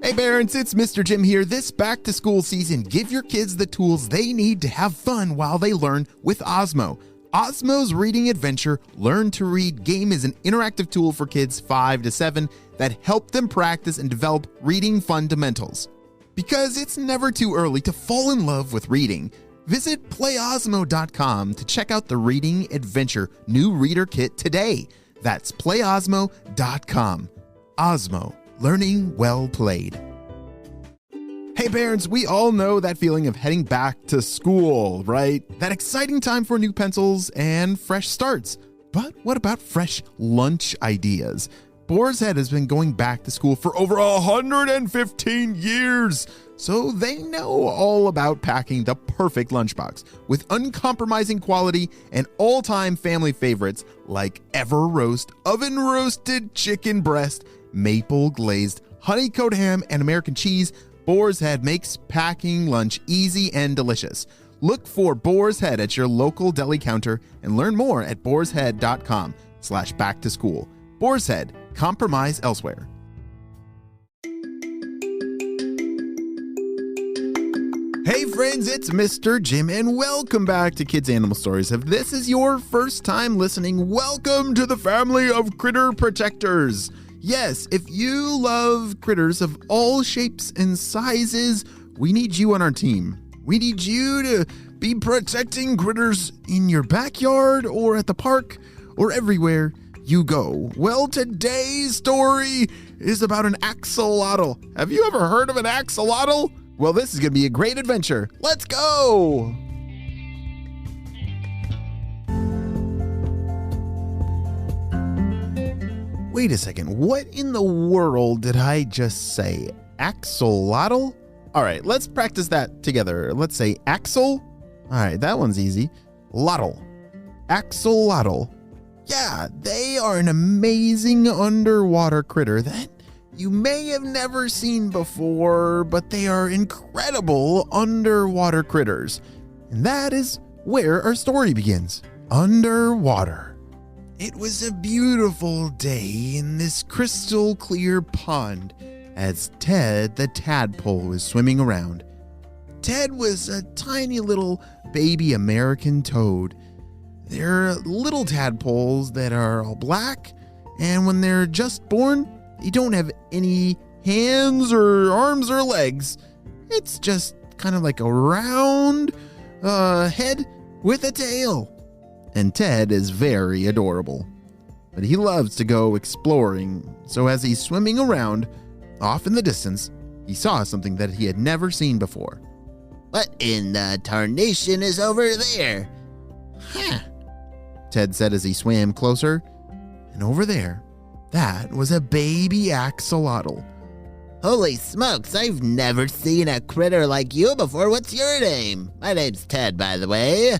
Hey parents, it's Mr. Jim here. This back to school season, give your kids the tools they need to have fun while they learn with Osmo. Osmo's Reading Adventure Learn to Read game is an interactive tool for kids 5 to 7 that help them practice and develop reading fundamentals. Because it's never too early to fall in love with reading, visit playosmo.com to check out the Reading Adventure new reader kit today. That's playosmo.com. Osmo, learning well played. Hey parents, we all know that feeling of heading back to school, right? That exciting time for new pencils and fresh starts. But what about fresh lunch ideas? Boar's Head has been going back to school for over 115 years, so they know all about packing the perfect lunchbox with uncompromising quality and all-time family favorites like Ever Roast, oven roasted chicken breast, maple glazed honey-coated ham, and American cheese. Boar's Head makes packing lunch easy and delicious. Look for Boar's Head at your local deli counter and learn more at boarshead.com/back-to-school. Boar's Head, compromise elsewhere. Hey friends, it's Mr. Jim and welcome back to Kids Animal Stories. If this is your first time listening, welcome to the family of critter protectors. Yes, if you love critters of all shapes and sizes, we need you on our team. We need you to be protecting critters in your backyard or at the park or everywhere you go. Well, today's story is about an axolotl. Have you ever heard of an axolotl? Well, this is going to be a great adventure. Let's go! Wait a second, what in the world did I just say? Axolotl? All right, let's practice that together. Let's say Axel. All right, that one's easy. Lotl. Axolotl. Yeah, they are an amazing underwater critter that you may have never seen before, but they are incredible underwater critters. And that is where our story begins. Underwater. It was a beautiful day in this crystal clear pond as Ted the tadpole was swimming around. Ted was a tiny little baby American toad. They're little tadpoles that are all black, and when they're just born, they don't have any hands or arms or legs. It's just kind of like a round head with a tail. And Ted is very adorable. But he loves to go exploring, so as he's swimming around, off in the distance, he saw something that he had never seen before. What in the tarnation is over there? Huh, Ted said as he swam closer. And over there, that was a baby axolotl. Holy smokes, I've never seen a critter like you before. What's your name? My name's Ted, by the way.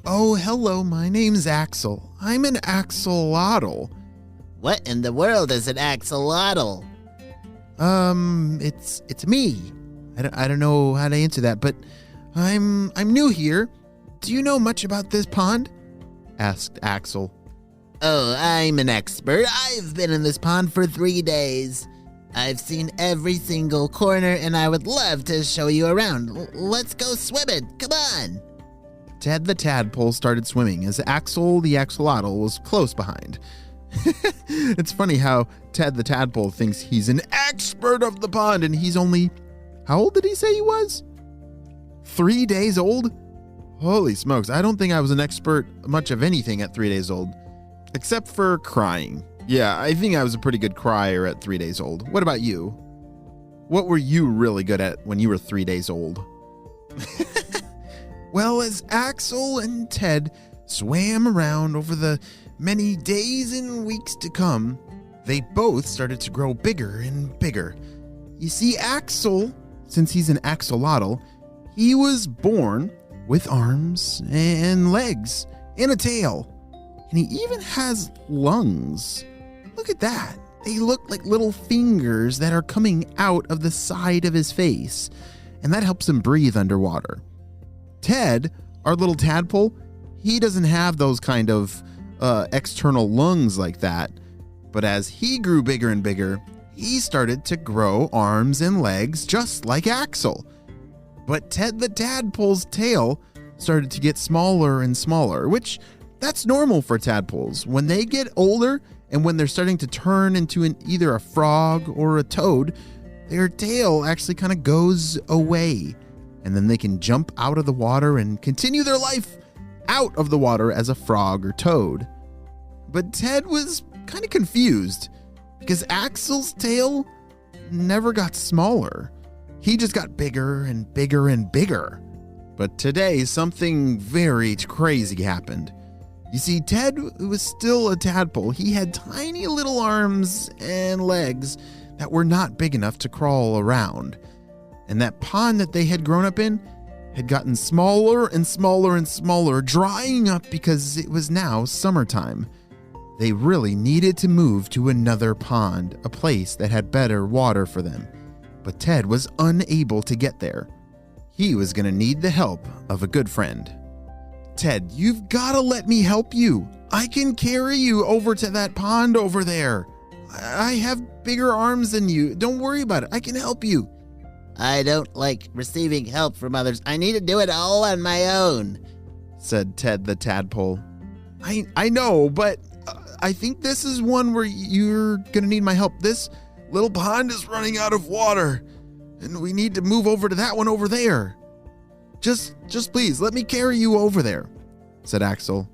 Oh, hello, my name's Axel. I'm an axolotl. What in the world is an axolotl? It's me. I don't know how to answer that, but I'm new here. Do you know much about this pond? Asked Axel. Oh, I'm an expert. I've been in this pond for 3 days. I've seen every single corner, and I would love to show you around. Let's go swimming. Come on. Ted the tadpole started swimming as Axel the axolotl was close behind. It's funny how Ted the tadpole thinks he's an expert of the pond, and he's only, how old did he say he was? 3 days old? Holy smokes, I don't think I was an expert much of anything at 3 days old, except for crying. Yeah, I think I was a pretty good crier at 3 days old. What about you? What were you really good at when you were 3 days old? Well, as Axel and Ted swam around over the many days and weeks to come, they both started to grow bigger and bigger. You see, Axel, since he's an axolotl, he was born with arms and legs and a tail. And he even has lungs. Look at that. They look like little fingers that are coming out of the side of his face. And that helps him breathe underwater. Ted, our little tadpole, he doesn't have those kind of external lungs like that. But as he grew bigger and bigger, he started to grow arms and legs just like Axel. But Ted the Tadpole's tail started to get smaller and smaller, which that's normal for tadpoles. When they get older and when they're starting to turn into either a frog or a toad, their tail actually kind of goes away. And then they can jump out of the water and continue their life out of the water as a frog or toad. But Ted was kind of confused because Axel's tail never got smaller. He just got bigger and bigger and bigger. But today, something very crazy happened. You see, Ted was still a tadpole. He had tiny little arms and legs that were not big enough to crawl around. And that pond that they had grown up in had gotten smaller and smaller and smaller, drying up because it was now summertime. They really needed to move to another pond, a place that had better water for them. But Ted was unable to get there. He was going to need the help of a good friend. Ted, you've got to let me help you. I can carry you over to that pond over there. I have bigger arms than you. Don't worry about it. I can help you. I don't like receiving help from others. I need to do it all on my own, said Ted the Tadpole. I know, but I think this is one where you're going to need my help. This little pond is running out of water, and we need to move over to that one over there. Just please, let me carry you over there, said Axel.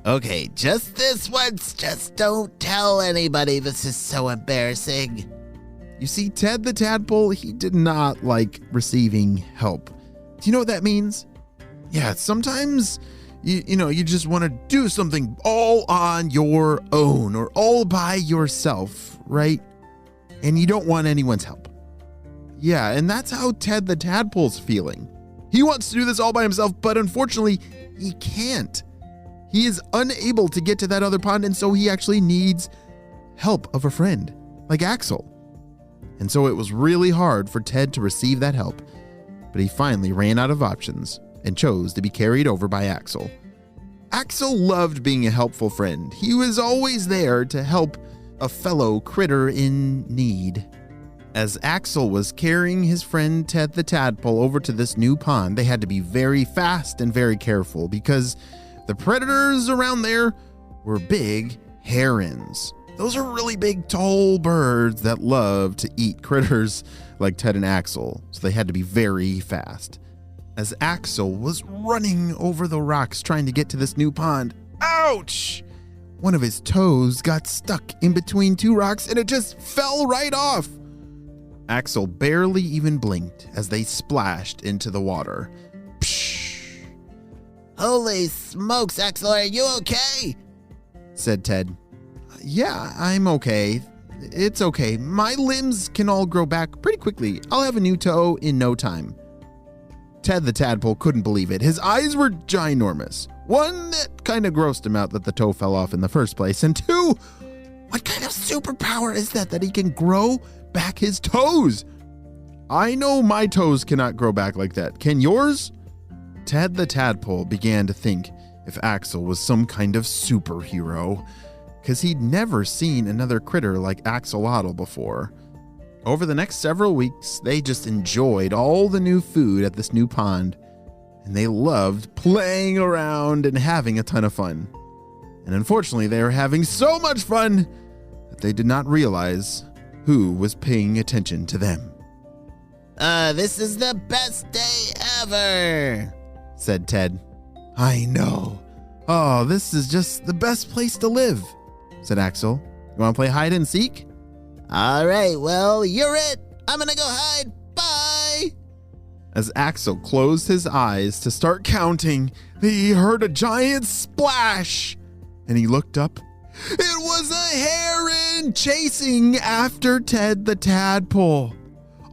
Okay, just this once. Just don't tell anybody. This is so embarrassing. You see, Ted the Tadpole, he did not like receiving help. Do you know what that means? Yeah, sometimes, you just want to do something all on your own or all by yourself, right? And you don't want anyone's help. Yeah, and that's how Ted the Tadpole's feeling. He wants to do this all by himself, but unfortunately, he can't. He is unable to get to that other pond, and so he actually needs help of a friend, like Axel. And so it was really hard for Ted to receive that help, but he finally ran out of options and chose to be carried over by Axel. Axel loved being a helpful friend. He was always there to help a fellow critter in need. As Axel was carrying his friend Ted the Tadpole over to this new pond, they had to be very fast and very careful because the predators around there were big herons. Those are really big, tall birds that love to eat critters like Ted and Axel, so they had to be very fast. As Axel was running over the rocks trying to get to this new pond, ouch! One of his toes got stuck in between two rocks and it just fell right off. Axel barely even blinked as they splashed into the water. Psh! Holy smokes, Axel, are you okay? Said Ted. Yeah, I'm okay. It's okay. My limbs can all grow back pretty quickly. I'll have a new toe in no time. Ted the Tadpole couldn't believe it. His eyes were ginormous. One, that kind of grossed him out that the toe fell off in the first place. And two, what kind of superpower is that he can grow back his toes? I know my toes cannot grow back like that. Can yours? Ted the Tadpole began to think if Axel was some kind of superhero, because he'd never seen another critter like Axolotl before. Over the next several weeks, they just enjoyed all the new food at this new pond, and they loved playing around and having a ton of fun. And unfortunately, they were having so much fun that they did not realize who was paying attention to them. This is the best day ever, said Ted. I know. Oh, this is just the best place to live, said Axel. You want to play hide and seek? All right, well, you're it. I'm gonna go hide. Bye. As Axel closed his eyes to start counting, he heard a giant splash, and he looked up. It was a heron chasing after Ted the Tadpole.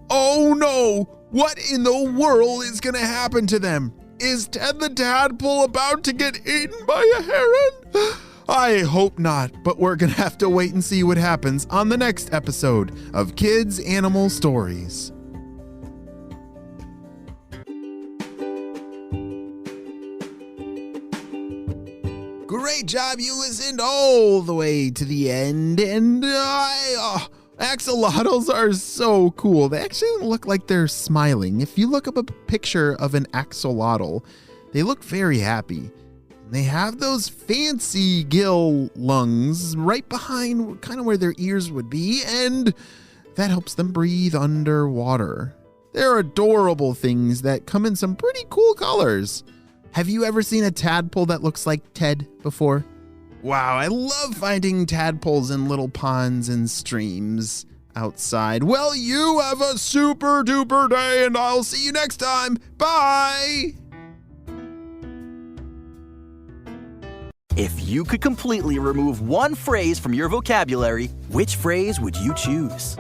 Oh no! What in the world is gonna happen to them? Is Ted the Tadpole about to get eaten by a heron? I hope not, but we're gonna have to wait and see what happens on the next episode of Kids Animal Stories. Great job, you listened all the way to the end, and Axolotls are so cool. They actually look like they're smiling. If you look up a picture of an axolotl, they look very happy. They have those fancy gill lungs right behind kind of where their ears would be, and that helps them breathe underwater. They're adorable things that come in some pretty cool colors. Have you ever seen a tadpole that looks like Ted before? Wow, I love finding tadpoles in little ponds and streams outside. Well, you have a super duper day, and I'll see you next time. Bye! If you could completely remove one phrase from your vocabulary, which phrase would you choose?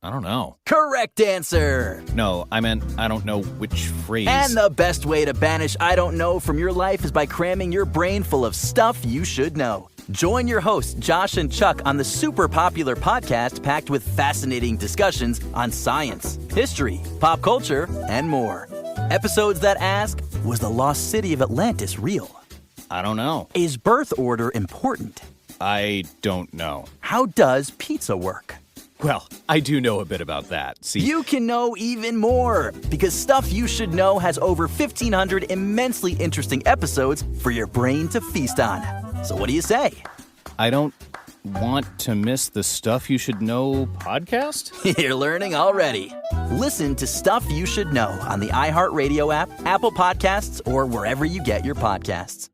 I don't know. Correct answer! No, I meant I don't know which phrase. And the best way to banish I don't know from your life is by cramming your brain full of stuff you should know. Join your hosts, Josh and Chuck, on the super popular podcast packed with fascinating discussions on science, history, pop culture, and more. Episodes that ask, was the lost city of Atlantis real? I don't know. Is birth order important? I don't know. How does pizza work? Well, I do know a bit about that. See, You can know even more, because Stuff You Should Know has over 1,500 immensely interesting episodes for your brain to feast on. So what do you say? I don't want to miss the Stuff You Should Know podcast? You're learning already. Listen to Stuff You Should Know on the iHeartRadio app, Apple Podcasts, or wherever you get your podcasts.